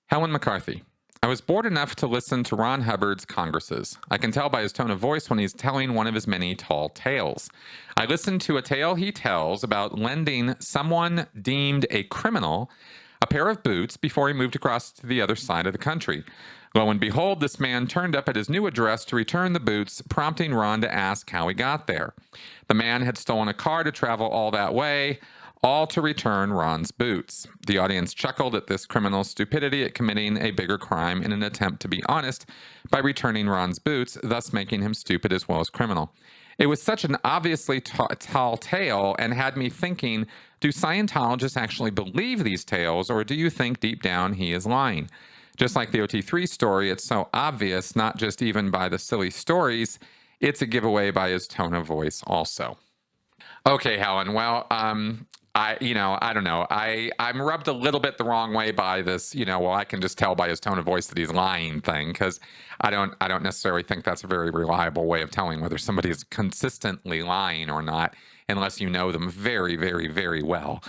Helen McCarthy. I was bored enough to listen to Ron Hubbard's congresses. I can tell by his tone of voice when he's telling one of his many tall tales. I listened to a tale he tells about lending someone deemed a criminal a pair of boots before he moved across to the other side of the country. Lo and behold, this man turned up at his new address to return the boots, prompting Ron to ask how he got there. The man had stolen a car to travel all that way, all to return Ron's boots. The audience chuckled at this criminal's stupidity at committing a bigger crime in an attempt to be honest by returning Ron's boots, thus making him stupid as well as criminal. It was such an obviously tall tale and had me thinking, do Scientologists actually believe these tales, or do you think deep down he is lying? Just like the OT3 story, it's so obvious, not just even by the silly stories, it's a giveaway by his tone of voice also. Okay, Helen, well, I don't know. I'm rubbed a little bit the wrong way by this, I can just tell by his tone of voice that he's lying thing, because I don't necessarily think that's a very reliable way of telling whether somebody is consistently lying or not, unless you know them very, very, very well.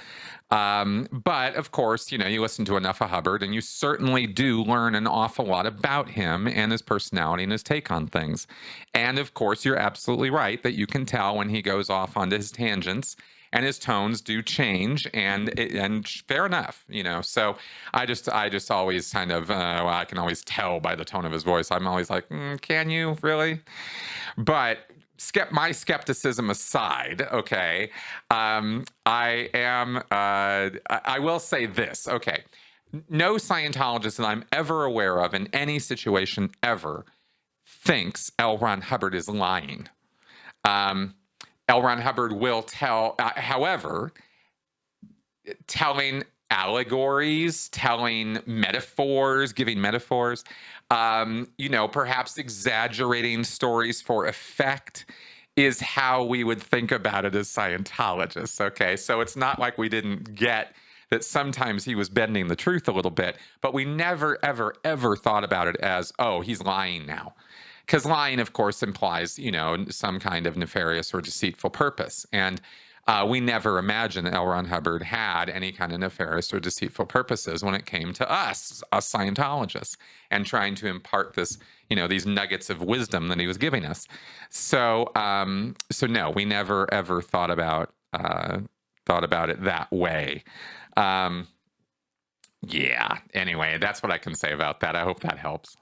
But of course, you listen to enough of Hubbard and you certainly do learn an awful lot about him and his personality and his take on things. And of course, you're absolutely right that you can tell when he goes off onto his tangents and his tones do change, and fair enough, So I just always kind of, I can always tell by the tone of his voice. I'm always like, can you really? But my skepticism aside, okay, I will say this, okay. No Scientologist that I'm ever aware of in any situation ever thinks L. Ron Hubbard is lying. L. Ron Hubbard will tell, however, telling allegories, telling metaphors, giving metaphors, perhaps exaggerating stories for effect is how we would think about it as Scientologists, okay? So it's not like we didn't get that sometimes he was bending the truth a little bit, but we never, ever, ever thought about it as, oh, he's lying now. Because lying, of course, implies, some kind of nefarious or deceitful purpose. And we never imagined L. Ron Hubbard had any kind of nefarious or deceitful purposes when it came to us Scientologists, and trying to impart this, these nuggets of wisdom that he was giving us. So no, we never ever thought about it that way. Yeah. Anyway, that's what I can say about that. I hope that helps.